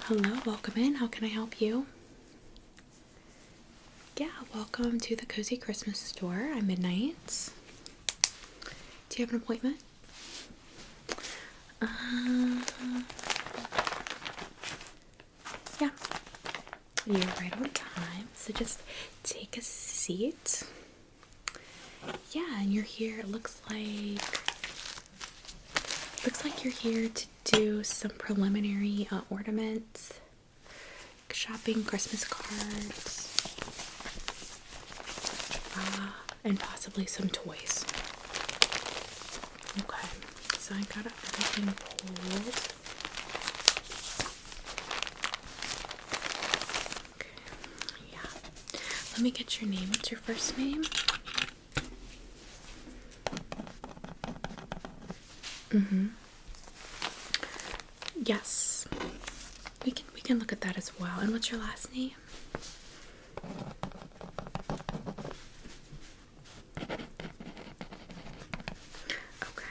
Hello, welcome in. How can I help you? Yeah, welcome to the Cozy Christmas Store. I'm Midnight. Do you have an appointment? Yeah, you're right on time. So just take a seat. Yeah, and you're here. It looks like you're here to do some preliminary ornaments, shopping, Christmas cards, and possibly some toys. Okay, so I got everything pulled. Okay, yeah. Let me get your name. What's your first name? Yes. We can look at that as well. And what's your last name? Okay.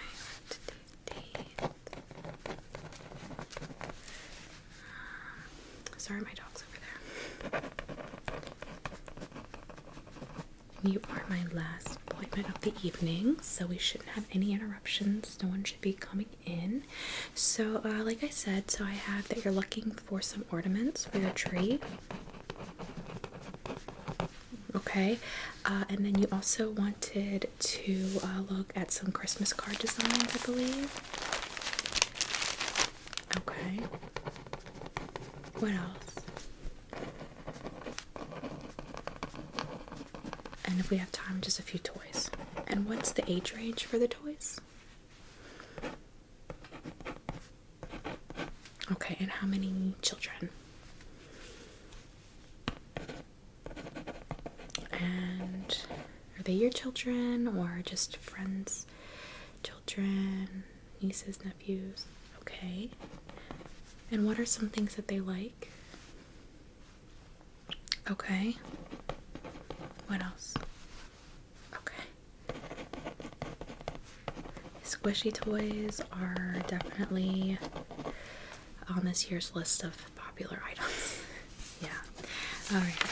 Sorry, my dog's over there. You are my last appointment of the evening, so we shouldn't have any interruptions. No one should be coming in. So, like I said, I have that you're looking for some ornaments for your tree. Okay, and then you also wanted to look at some Christmas card designs, I believe. Okay. What else? And if we have time, just a few toys. And what's the age range for the toys? Okay, and how many children? And are they your children or just friends' children, nieces, nephews? Okay. And what are some things that they like? Okay. What else? Okay. Squishy toys are definitely on this year's list of popular items. Yeah. Alright.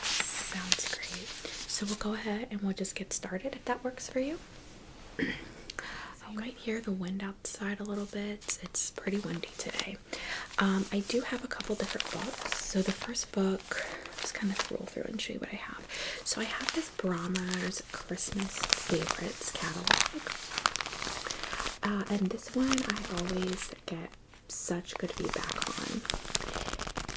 Sounds great. So we'll go ahead and we'll just get started if that works for you. So you might hear the wind outside a little bit. It's pretty windy today. I do have a couple different books. So the first book, just kind of scroll through and show you what I have. So I have this Brahmer's Christmas Favorites catalog. And this one I always get such good feedback on.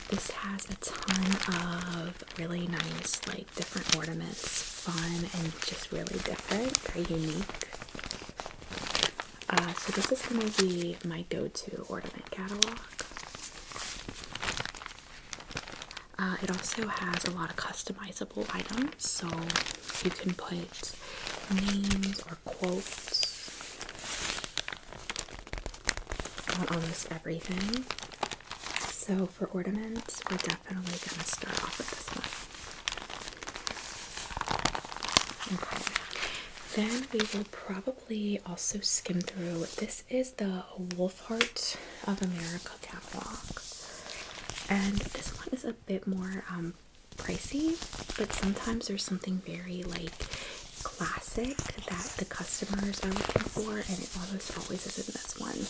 This has a ton of really nice, like, different ornaments, fun and just really different, very unique. So this is going to be my go-to ornament catalog. It also has a lot of customizable items, so you can put names or quotes on almost everything. So for ornaments, we're definitely going to start off with this one. Okay. Then we will probably also skim through. This is the Wolfheart of America catalog. And this one is a bit more pricey, but sometimes there's something very like classic that the customers are looking for, and it almost always is in this one.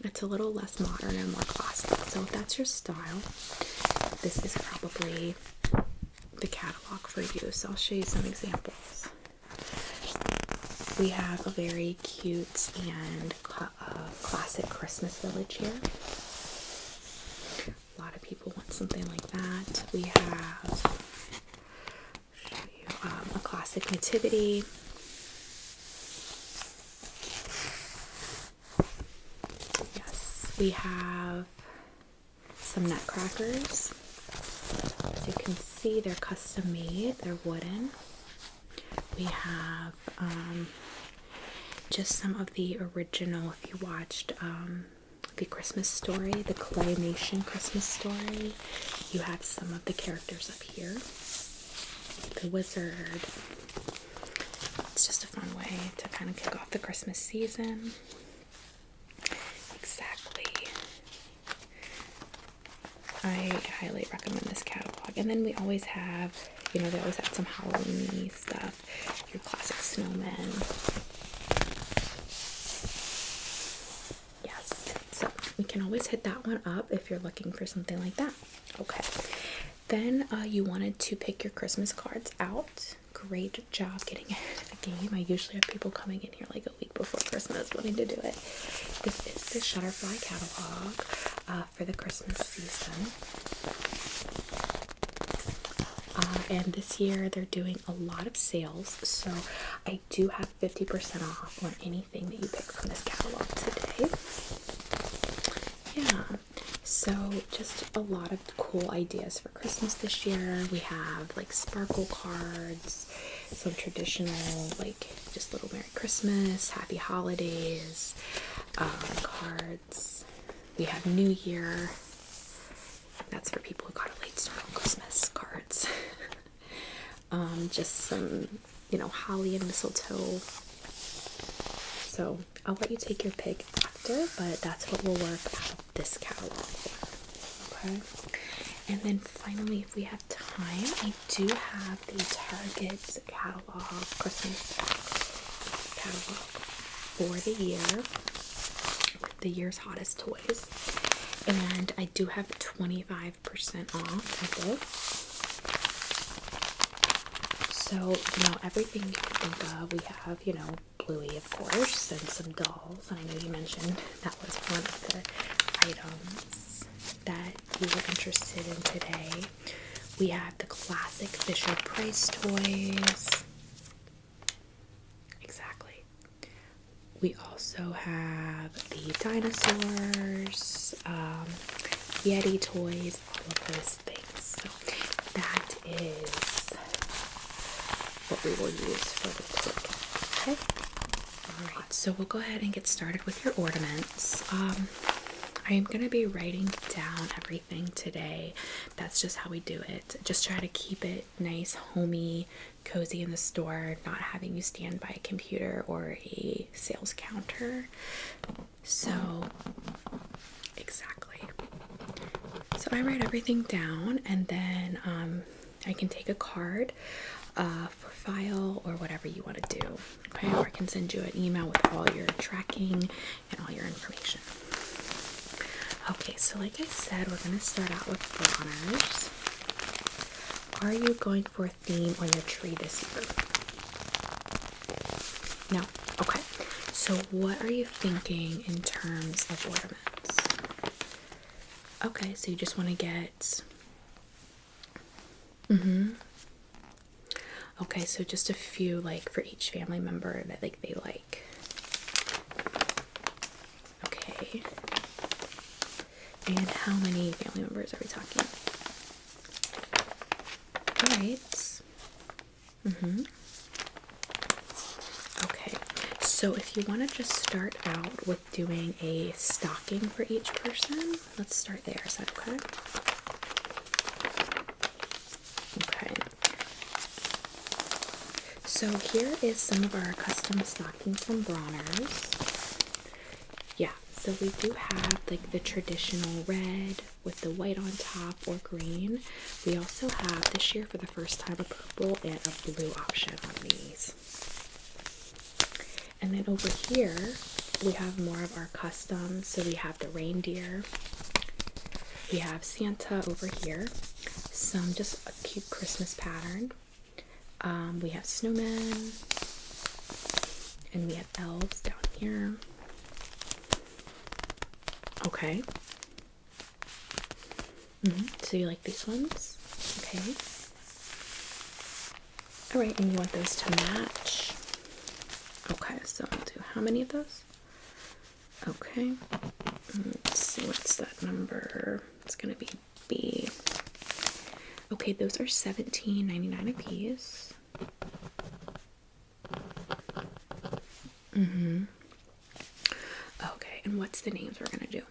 It's a little less modern and more classic. So if that's your style, this is probably the catalog for you. So I'll show you some examples. We have a very cute and classic Christmas village here. A lot of people want something like that. We have a classic nativity. Yes, we have some nutcrackers. As you can see, they're custom made. They're wooden. We have just some of the original, if you watched the Christmas Story, the claymation Christmas Story, you have some of the characters up here. The wizard. It's just a fun way to kind of kick off the Christmas season. Exactly. I highly recommend this catalog. And then we always have, you know, they always have some Halloween-y stuff. Your classic snowmen. Yes, so we can always hit that one up if you're looking for something like that. Okay, then you wanted to pick your Christmas cards out. Great job getting ahead of the game. I usually have people coming in here like a week before Christmas wanting to do it. This is the Shutterfly catalog for the Christmas season. And this year they're doing a lot of sales, so I do have 50% off on anything that you pick from this catalog today. Yeah, so just a lot of cool ideas for Christmas this year. We have like sparkle cards, some traditional like just little Merry Christmas, Happy Holidays cards. We have New Year. That's for people who got a late start on Christmas cards. Just some, you know, holly and mistletoe. So I'll let you take your pick after, but that's what we'll work out of this catalog for. Okay. And then finally, if we have time, I do have the Target catalog, Christmas catalog for the year, the year's hottest toys. And I do have 25% off of this. So, you know, everything you can think of. We have, you know, Bluey, of course, and some dolls. And I know you mentioned that was one of the items that you were interested in today. We have the classic Fisher-Price toys. Exactly. We also have the dinosaurs, Yeti toys, all of those things. So that is what we will use for the toy. Okay. Alright, so we'll go ahead and get started with your ornaments. I am going to be writing down everything today. That's just how we do it. Just try to keep it nice, homey, cozy in the store, not having you stand by a computer or a sales counter. So, exactly. So I write everything down, and then I can take a card for file or whatever you want to do. Okay, or I can send you an email with all your tracking and all your information. Okay, so like I said, we're going to start out with bronzers. Are you going for a theme on your tree this year? No? Okay. So what are you thinking in terms of ornaments? Okay, so you just want to get... Okay, so just a few, like, for each family member that, like, they like. Okay. And how many family members are we talking? Alright. Okay, so if you want to just start out with doing a stocking for each person, let's start there. Is that okay? Okay. So here is some of our custom stockings from Bronner's. Yeah, so we do have like the traditional red with the white on top or green. We also have this year for the first time a purple and a blue option on these. And then over here we have more of our custom. So we have the reindeer. We have Santa over here. Some just a cute Christmas pattern. We have snowmen, and we have elves down here. Okay. So you like these ones? Okay. Alright, and you want those to match? Okay, so I'll do how many of those? Okay. Let's see, what's that number? It's gonna be B. Okay, those are $17.99 a piece. Okay, and what's the names we're gonna do?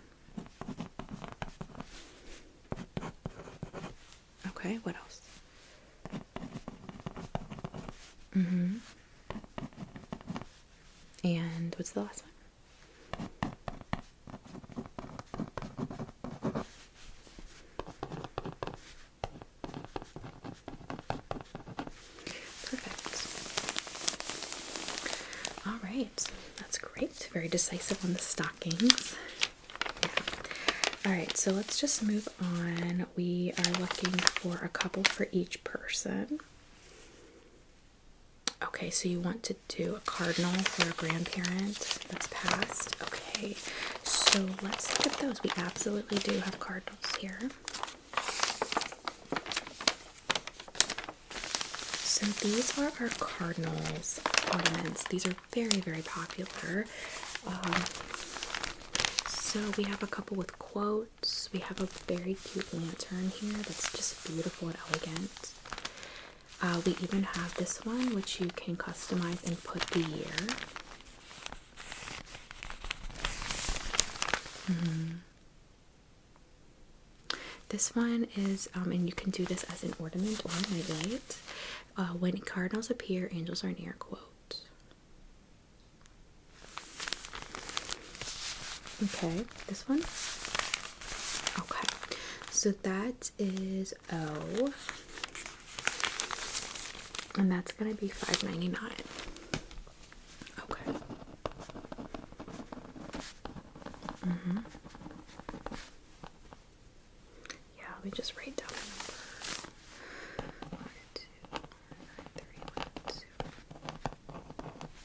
Okay, what else? And what's the last one? right, that's great. Very decisive on the stockings. Yeah. All right, so let's just move on. We are looking for a couple for each person. Okay, so you want to do a cardinal for a grandparent that's passed. Okay, so let's look at those. We absolutely do have cardinals here. So these are our cardinals ornaments. These are very, very popular. So we have a couple with quotes. We have a very cute lantern here that's just beautiful and elegant. We even have this one, which you can customize and put the year. This one is, and you can do this as an ornament or a nightlight. When cardinals appear, angels are near, quote. Okay, this one. Okay, so that is O. And that's going to be $5.99. Okay. Yeah, let me just write down the number. 1, 2, 9, 3, 1,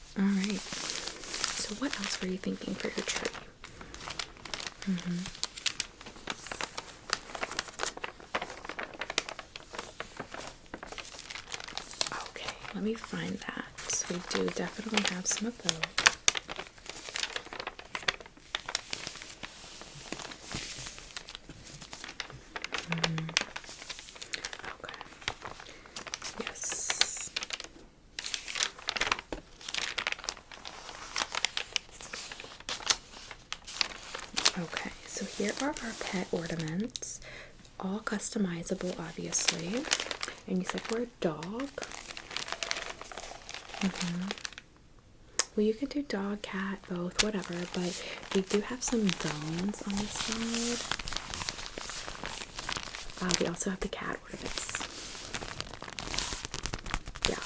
2. Alright. So what else were you thinking for your tree? Okay, let me find that. We do definitely have some of those. Okay. Yes. Okay, so here are our pet ornaments. All customizable, obviously. And you said we're a dog. Well, you could do dog, cat, both, whatever, but we do have some bones on this side. We also have the cat ornaments. Yeah.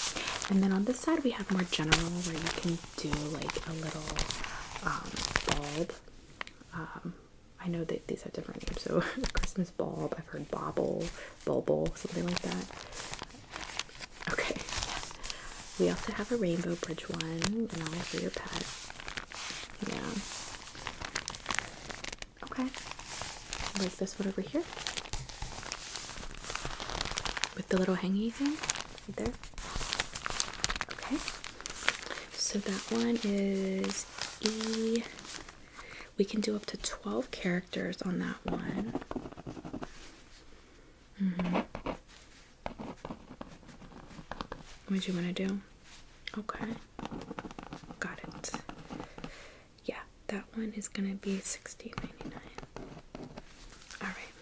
And then on this side we have more general, where you can do like a little bulb. I know that these have different names, so Christmas bulb, I've heard bauble, bulble, something like that. Okay. We also have a rainbow bridge one, and all for your pet. Yeah. Okay. Like this one over here. With the little hangy thing right there. Okay. So that one is E. We can do up to 12 characters on that one. What do you want to do? Okay. Got it. Yeah, that one is going to be $16.99. Alright.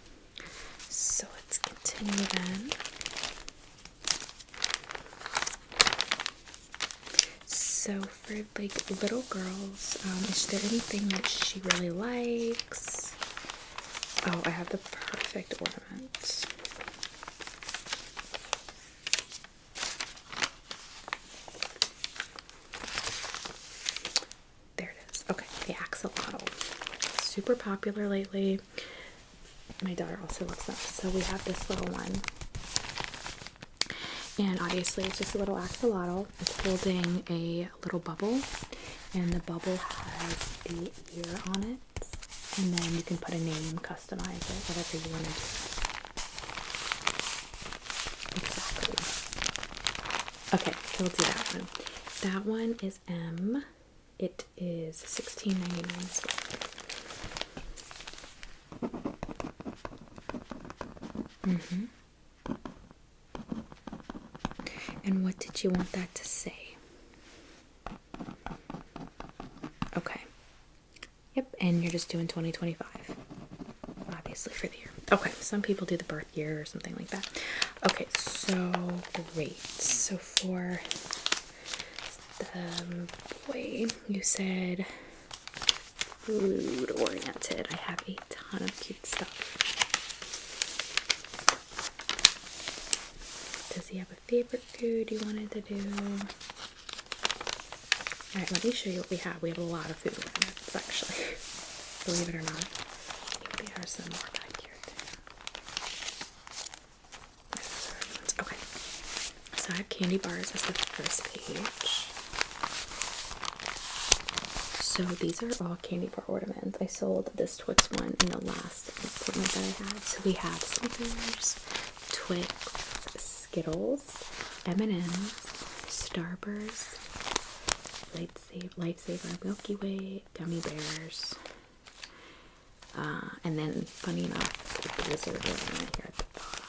So let's continue then. So for like little girls, is there anything that she really likes? Oh, I have the perfect ornament. There it is. Okay, the axolotl. Super popular lately. My daughter also loves that. So we have this little one. And obviously it's just a little axolotl. It's holding a little bubble, and the bubble has the ear on it, and then you can put a name, customize it, whatever you want to do. Exactly. Okay, so we'll do that one. That one is M. It is $16.99 as well. And what did you want that to say? Okay. Yep, and you're just doing 2025. Obviously for the year. Okay, some people do the birth year or something like that. Okay, so great. So for the boy, you said food oriented. I have a ton of cute stuff. Does he have a favorite food you wanted to do? Alright, let me show you what we have. We have a lot of food ornaments, actually. Believe it or not. Maybe there's some more back here. Okay. So I have candy bars as the first page. So these are all candy bar ornaments. I sold this Twix one in the last appointment that I had. So we have Snickers, Twix, Skittles, M&M's, Starburst, Lifesaver, Milky Way, Gummy Bears, and then, funny enough, the Blizzard ornament here at the bottom.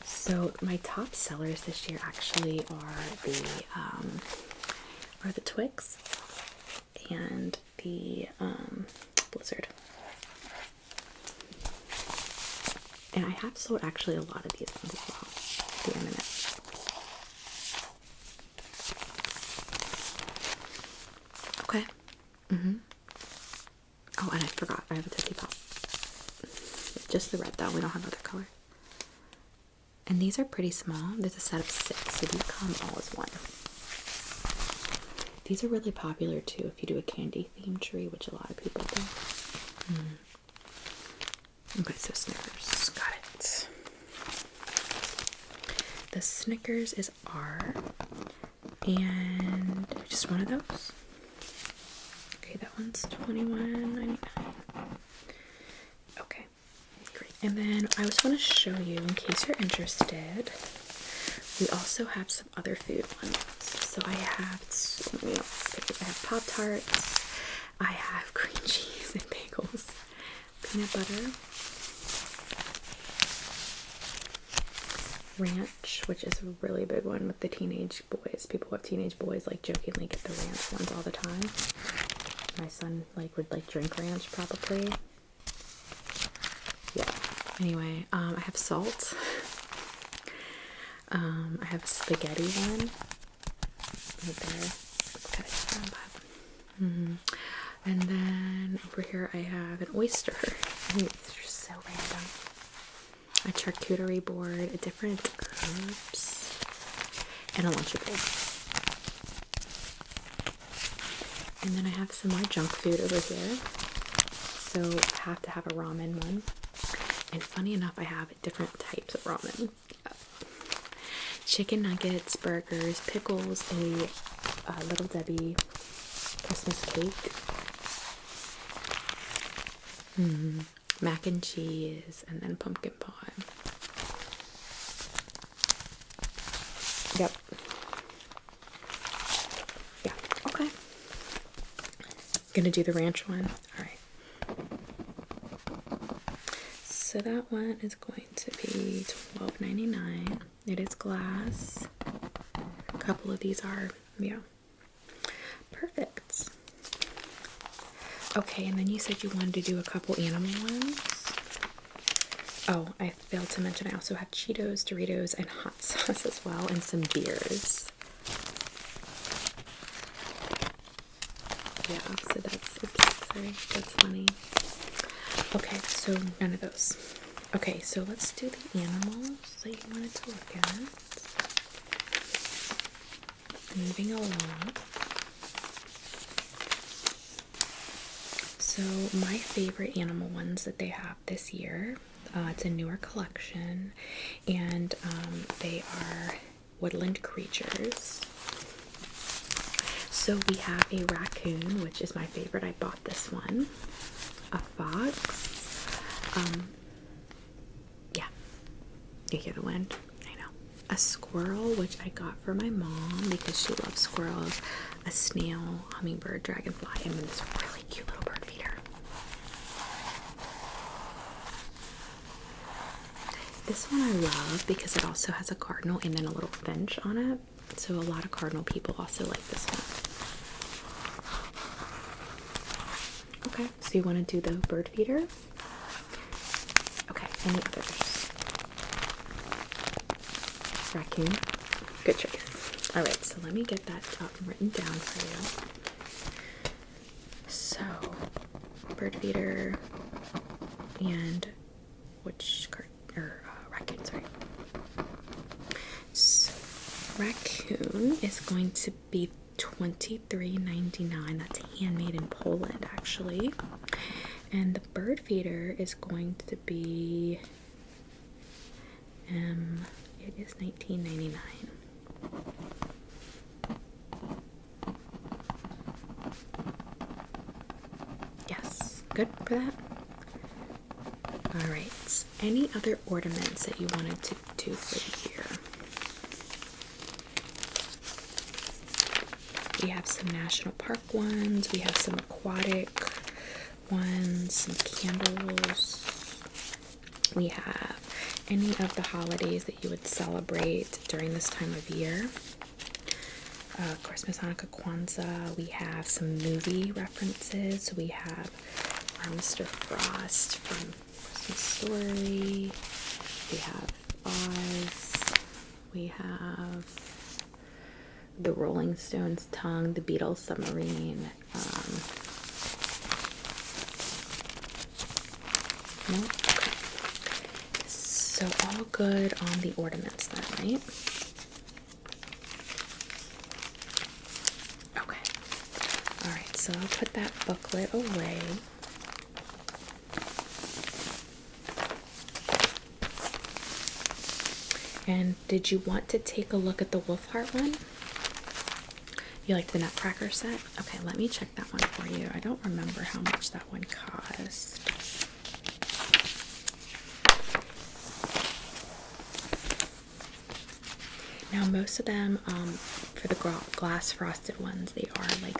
So my top sellers this year actually are the Twix and the Blizzard. And I have sold actually a lot of these ones as well. The M&M's. Okay. Oh, and I forgot. I have a Tootsie Pop. Just the red though. We don't have other color. And these are pretty small. There's a set of 6, so these come all as one. These are really popular too if you do a candy theme tree, which a lot of people do. Okay, so Snickers. Got it. The Snickers is R. And just one of those. Okay, that one's $21.99. Okay, great. And then I just want to show you, in case you're interested, we also have some other food ones. So I have, I have Pop-Tarts, I have cream cheese and bagels, peanut butter, ranch, which is a really big one with the teenage boys. People who have teenage boys like jokingly get the ranch ones all the time. My son would drink ranch probably. Yeah. Anyway, I have salt. I have a spaghetti one right there. And then over here I have an oyster. These are so random. A charcuterie board, different herbs, and a Lunchable. And then I have some more junk food over here. So I have to have a ramen one. And funny enough, I have different types of ramen. Chicken nuggets, burgers, pickles, a Little Debbie Christmas cake, mac and cheese, and then pumpkin pie. Yep. Yeah, okay. Gonna do the ranch one. Alright. So that one is going to be $12.99. It is glass. A couple of these are, yeah. Perfect. Okay, and then you said you wanted to do a couple animal ones. Oh, I failed to mention I also have Cheetos, Doritos, and hot sauce as well, and some beers. Yeah, so that's, oops, sorry, that's funny. Okay, so none of those. Okay, so let's do the animals that you wanted to look at. Moving along. So my favorite animal ones that they have this year, it's a newer collection, and they are woodland creatures. So we have a raccoon, which is my favorite. I bought this one. A fox. Yeah. You hear the wind? I know. A squirrel, which I got for my mom because she loves squirrels. A snail, hummingbird, dragonfly, and then this really cute little bird feeder. This one I love because it also has a cardinal and then a little finch on it. So a lot of cardinal people also like this one. Okay, so you want to do the bird feeder? Okay, any others? Raccoon? Good choice. Alright, so let me get that written down for you. So, bird feeder and which card? Raccoon, sorry. So, raccoon is going to be $23.99. That's handmade in Poland, actually. And the bird feeder is going to be, it is $19.99. Yes, good for that. All right, any other ornaments that you wanted to do for the year? We have some national park ones, we have some aquatic ones, some candles. We have any of the holidays that you would celebrate during this time of year. Christmas, Hanukkah, Kwanzaa. We have some movie references. We have our Mr. Frost from Christmas Story. We have Oz. We have the Rolling Stones Tongue, the Beatles Submarine. No? Okay. So all good on the ornaments then, right? Okay. Alright, so I'll put that booklet away. And did you want to take a look at the wolf heart one? You like the nutcracker set? Okay, let me check that one for you. I don't remember how much that one cost. Now most of them, for the glass frosted ones, they are like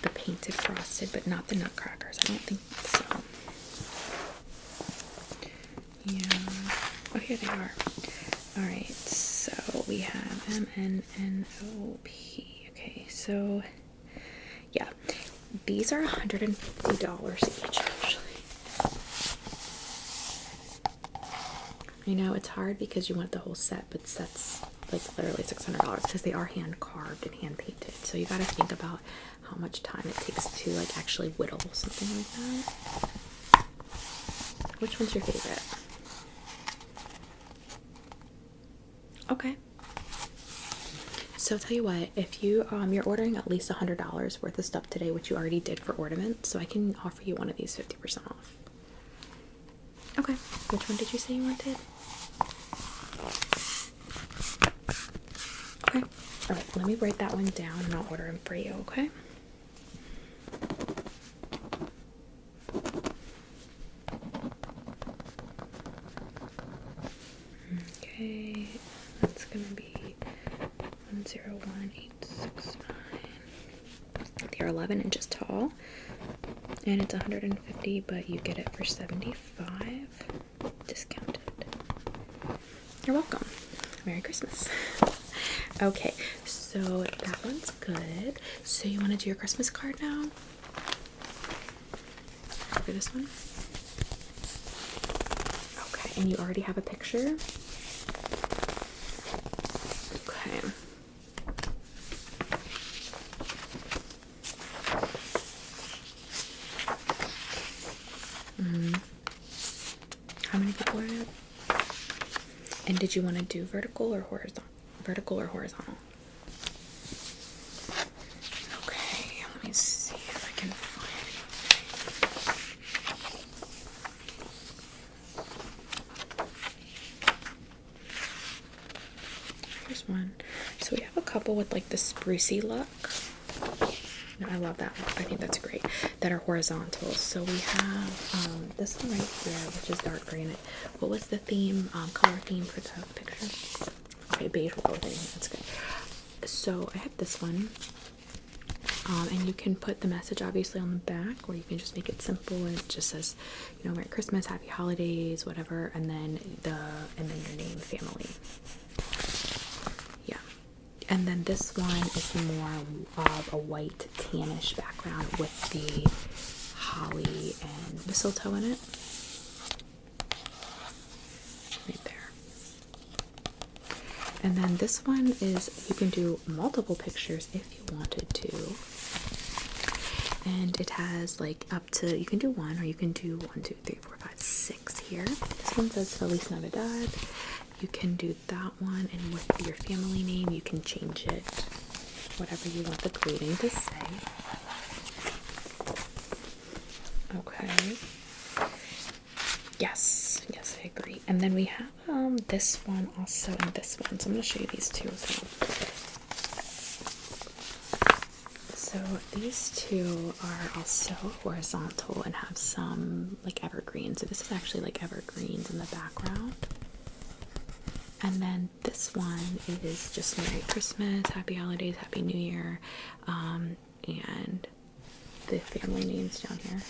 the painted frosted, but not the nutcrackers. I don't think so. Yeah. Oh, here they are. Alright, so we have MNNOP. Okay, so yeah, these are $150 each, actually. I know it's hard because you want the whole set, but sets like literally $600 because they are hand carved and hand painted. So you gotta think about how much time it takes to like actually whittle something like that. Which one's your favorite? Okay. So tell you what, if you're ordering at least $100 worth of stuff today, which you already did for ornaments, so I can offer you one of these 50% off. Okay. Which one did you say you wanted? Okay. All right. Let me write that one down and I'll order them for you. Okay. Okay. That's gonna be 101869. They're 11 inches tall, and it's 150, but you get it for 75 discounted. You're welcome. Merry Christmas. Okay, so that one's good. So you want to do your Christmas card now? For this one? Okay, and you already have a picture? Okay. How many people are in it? And did you want to do vertical or horizontal? Vertical or horizontal? Okay, let me see if I can find anything. Here's one. So we have a couple with like the sprucey look. I love that one. I think that's great. That are horizontal. So we have this one right here, which is dark green. What was the theme, color theme for the picture? Okay, beige will go with anything. That's good. So I have this one. And you can put the message obviously on the back, or you can just make it simple and it just says, you know, Merry Christmas, Happy Holidays, whatever, and then your name, family. Yeah. And then this one is more of a white tannish background with the holly and mistletoe in it. Right there. And then this one is, you can do multiple pictures if you wanted to. And it has like up to, you can do one, or you can do 1, 2, 3, 4, 5, 6 here. This one says Feliz Navidad. You can do that one, and with your family name, you can change it whatever you want the greeting to say. Okay. Yes, I agree. And then we have this one also and this one. So I'm going to show you these two as well. So these two are also horizontal and have some like evergreens. So this is actually like evergreens in the background. And then this one is just Merry Christmas, Happy Holidays, Happy New Year, and the family names down here.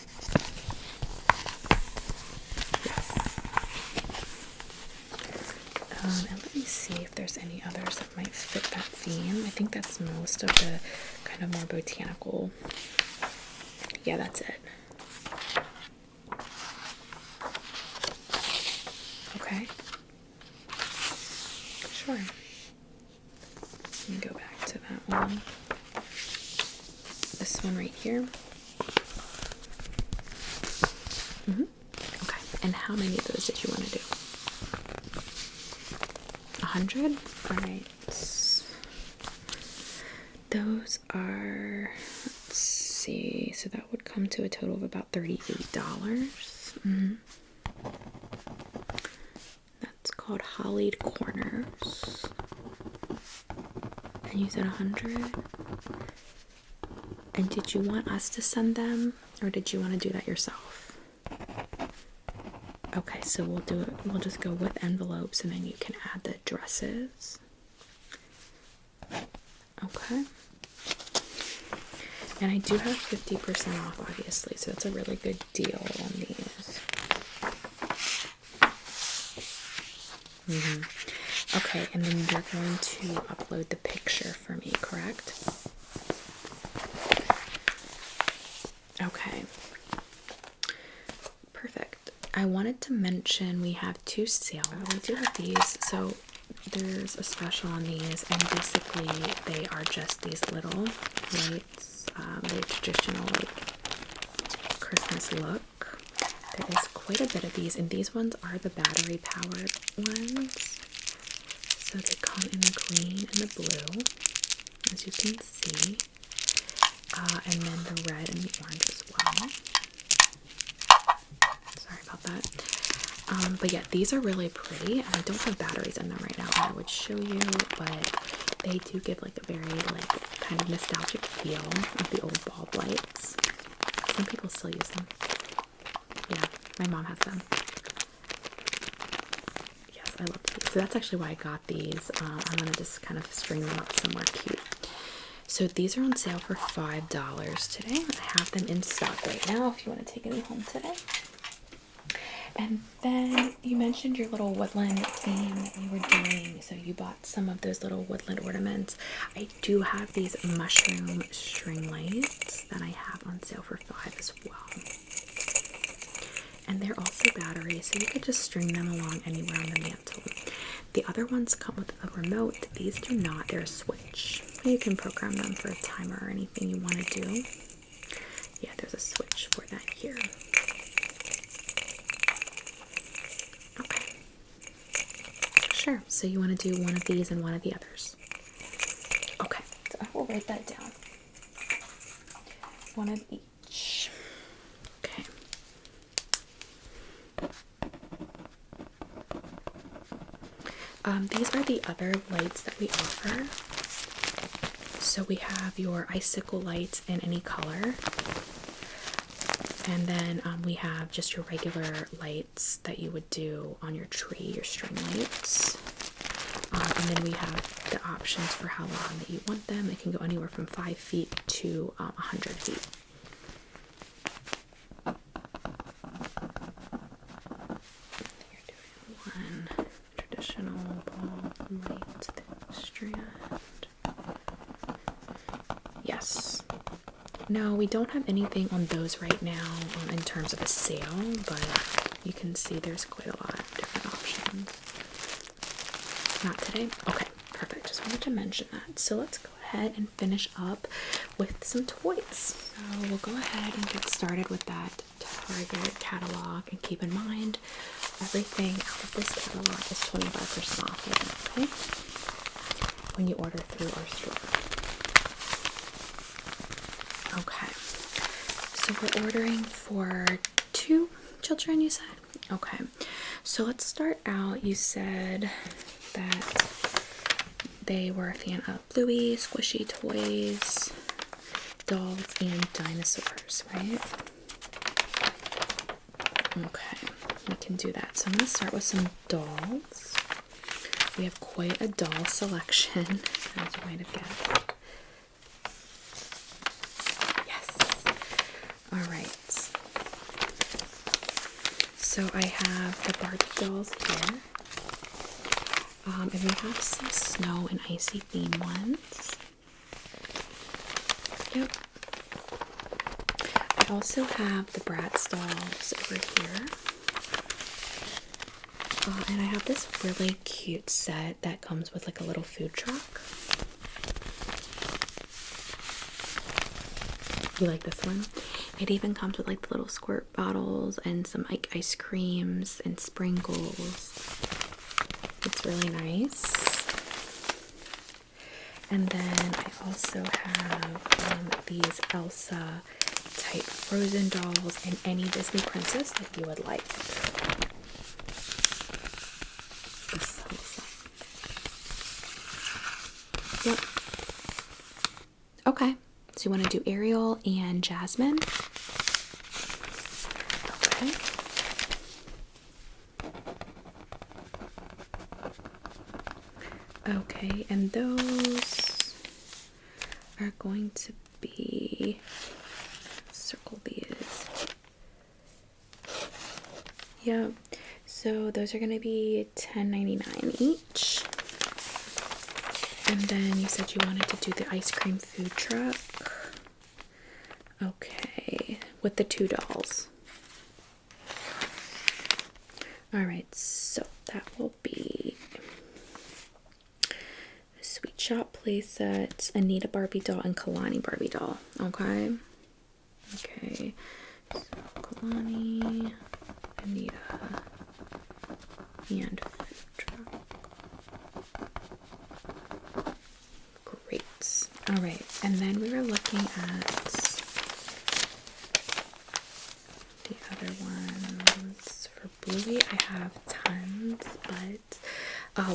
And let me see if there's any others that might fit that theme. I think that's most of the kind of more botanical. Yeah, that's it. Okay. Sure. Let me go back to that one. This one right here. Okay. And how many of those did you want to do? 100? Alright. Those are, let's see, so that would come to a total of about $38. That's called Hollied Corners. And you said 100? And did you want us to send them, or did you want to do that yourself? Okay, so we'll do it. We'll just go with envelopes, and then you can add the addresses. Okay. And I do have 50% off, obviously, so it's a really good deal on these. Okay, and then you're going to upload the picture for me, correct? Okay. Perfect. I wanted to mention we have two sales. We do have these, so there's a special on these, and basically they are just these little lights, the traditional like Christmas look. There is quite a bit of these, and these ones are the battery powered ones. So they come in the green and the blue, as you can see, and then the red and the orange as well. Sorry about that. But yeah, these are really pretty. I don't have batteries in them right now, and I would show you, but they do give like a very like kind of nostalgic feel of the old bulb lights. Some people still use them. Yeah, my mom has them. Yes, I love these. So that's actually why I got these. I'm gonna just kind of string them up somewhere cute. So these are on sale for $5 today. I have them in stock right now if you want to take any home today. And then you mentioned your little woodland theme that you were doing. So you bought some of those little woodland ornaments. I do have these mushroom string lights that I have on sale for $5 as well. And they're also battery, so you could just string them along anywhere on the mantle. The other ones come with a remote. These do not. They're a switch. You can program them for a timer or anything you want to do. Yeah, there's a switch for that here. Okay. Sure. So you want to do one of these and one of the others. Okay. So I will write that down. One of each. Okay. These are the other lights that we offer. So we have your icicle lights in any color. And then we have just your regular lights that you would do on your tree, your string lights. And then we have the options for how long that you want them. It can go anywhere from 5 feet to 100 feet. You're doing one traditional bulb light strand. Yes. No, we don't have anything on those right now in terms of a sale, but you can see there's quite a lot of different options. Not today? Okay, perfect. Just wanted to mention that. So let's go ahead and finish up with some toys. So we'll go ahead and get started with that Target catalog, and keep in mind everything out of this catalog is 25% off, okay? When you order through our store. Okay. So we're ordering for 2 children, you said? Okay. So let's start out. You said that they were a fan of Bluey, squishy toys, dolls, and dinosaurs, right? Okay, we can do that. So I'm going to start with some dolls. We have quite a doll selection, as you might have guessed. Yes. All right. So I have the Barbie dolls here. And we have some snow and icy theme ones. Yep. I also have the Bratz dolls over here. And I have this really cute set that comes with like a little food truck. You like this one? It even comes with like the little squirt bottles and some like ice creams and sprinkles. It's really nice. And then I also have these Elsa type Frozen dolls and any Disney princess that you would like. This Elsa. Yep. Okay. So you want to do Ariel and Jasmine? Okay. Okay, and those are going to be, circle these. Yep. So those are going to be $10.99 each. And then you said you wanted to do the ice cream food truck. Okay, with the 2 dolls. Alright, so that will be a Sweet Shop playset, Anita Barbie doll, and Kalani Barbie doll. Okay. Okay. So Kalani, Anita, and food truck. Great. Alright, and then we were looking at the other ones. For Bluey, I have tons, but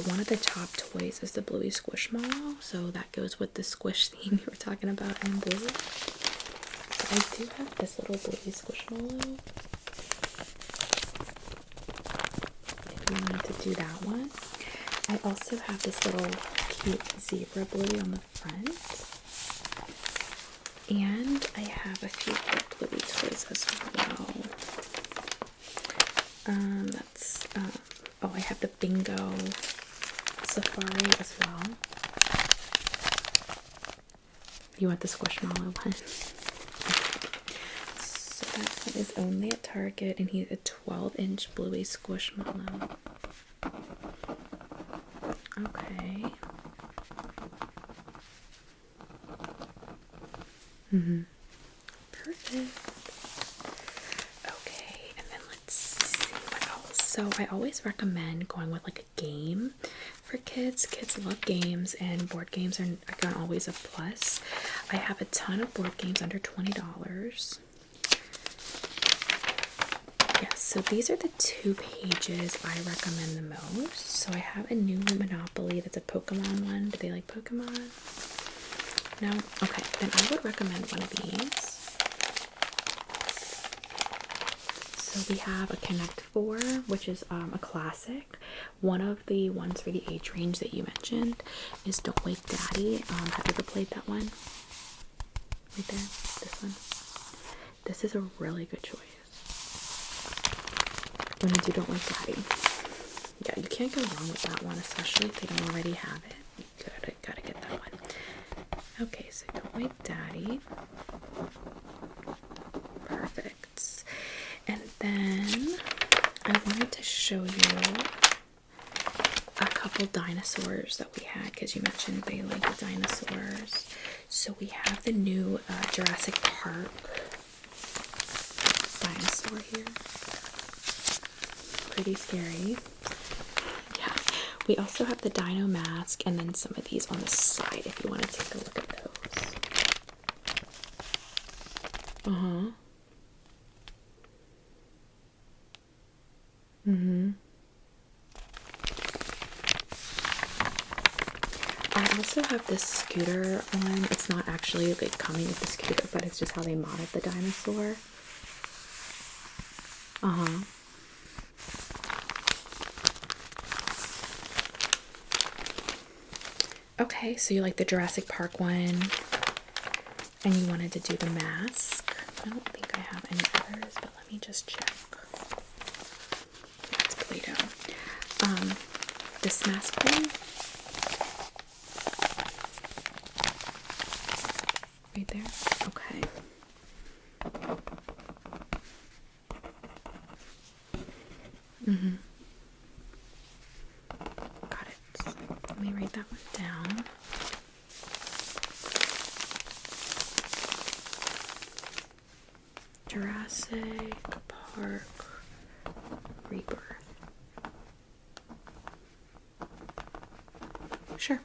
one of the top toys is the Bluey Squishmallow, so that goes with the squish theme you were talking about in Bluey. So I do have this little Bluey Squishmallow, if you wanted to do that one. I also have this little cute zebra Bluey on the front. And I have a few other Bluey toys as well. I have the Bingo Safari as well. You want the Squishmallow one? So that one is only at Target, and he's a 12-inch Bluey Squishmallow. Okay. Perfect. Okay, and then let's see what else. So I always recommend going with like a game for kids. Kids love games, and board games are always a plus. I have a ton of board games under $20. Yes, so these are the 2 pages I recommend the most. So I have a new Monopoly that's a Pokemon one. Do they like Pokemon? No? Okay, then I would recommend one of these. So we have a Connect 4, which is a classic. One of the ones for the age range that you mentioned is Don't Wake Daddy. Have you ever played that one? Right there, this one. This is a really good choice. When you do Don't Wake Daddy. Yeah, you can't go wrong with that one, especially if they don't already have it. You gotta get that one. Okay, so Don't Wake Daddy. Perfect. And then I wanted to show you a couple dinosaurs that we had, because you mentioned they like the dinosaurs. So we have the new Jurassic Park dinosaur here. Pretty scary. Yeah. We also have the dino mask, and then some of these on the side if you want to take a look at those. Uh-huh. Mm-hmm. I also have this scooter one. It's not actually like coming with the scooter, but it's just how they modded the dinosaur. Uh-huh. Okay, so you like the Jurassic Park one, and you wanted to do the mask. I don't think I have any others, but let me just check. It's Play-Doh. This mask one. Right there? Okay. Mm-hmm. Got it. Let me write that one down. Jurassic Park Rebirth. Sure.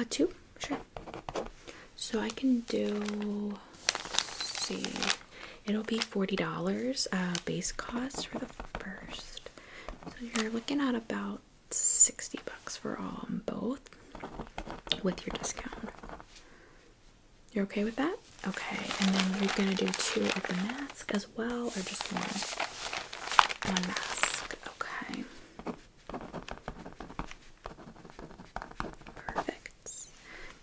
2? Sure. So I can do, let's see, it'll be $40 base cost for the first. So you're looking at about $60 for all on both with your discount. You're okay with that? Okay, and then you're gonna do 2 of the mask as well, or just one? One mask. Okay. Perfect.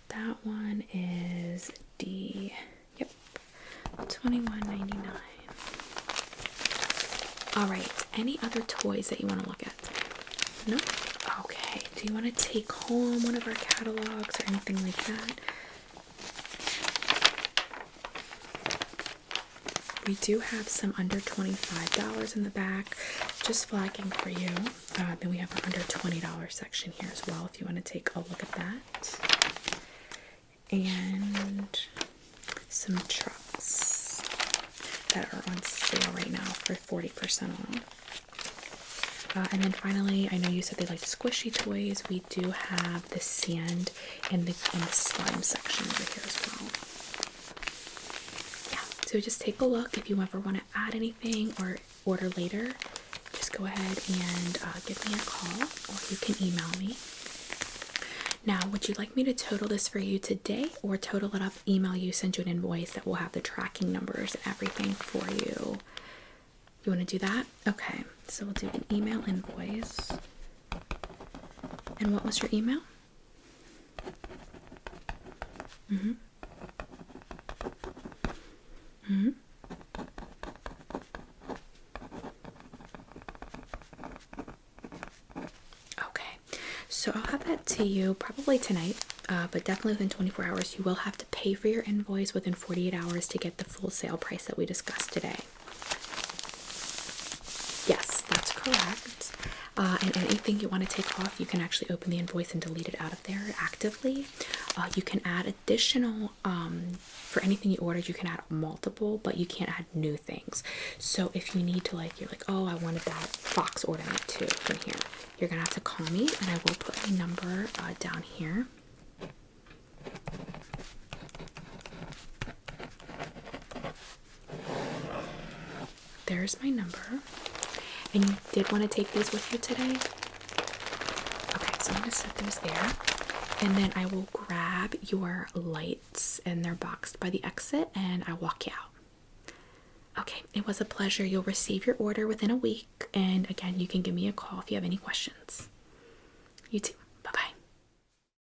That one is yep, $21.99. All right. Any other toys that you want to look at? No? Okay. Do you want to take home one of our catalogs or anything like that? We do have some under $25 in the back, just flagging for you. Then we have an under $20 section here as well if you want to take a look at that. And some trucks that are on sale right now for 40% off. And then finally, I know you said they like squishy toys. We do have the sand and the slime section over here as well. So just take a look. If you ever want to add anything or order later, just go ahead and give me a call, or you can email me. Now, would you like me to total this for you today, or total it up, email you, send you an invoice that will have the tracking numbers and everything for you? You want to do that? Okay, so we'll do an email invoice. And what was your email? Mm-hmm. Mm-hmm. Okay, so I'll have that to you probably tonight, but definitely within 24 hours. You will have to pay for your invoice within 48 hours to get the full sale price that we discussed today. Yes, that's correct. And anything you want to take off, you can actually open the invoice and delete it out of there actively. You can add additional, for anything you ordered, you can add multiple, but you can't add new things. So if you need to, like, you're like, oh, I wanted that box ornament too from here, you're gonna have to call me, and I will put my number down here. There's my number. And you did want to take these with you today? Okay, so I'm going to set those there. And then I will grab your lights, and they're boxed by the exit, and I'll walk you out. Okay, it was a pleasure. You'll receive your order within a week. And again, you can give me a call if you have any questions. You too.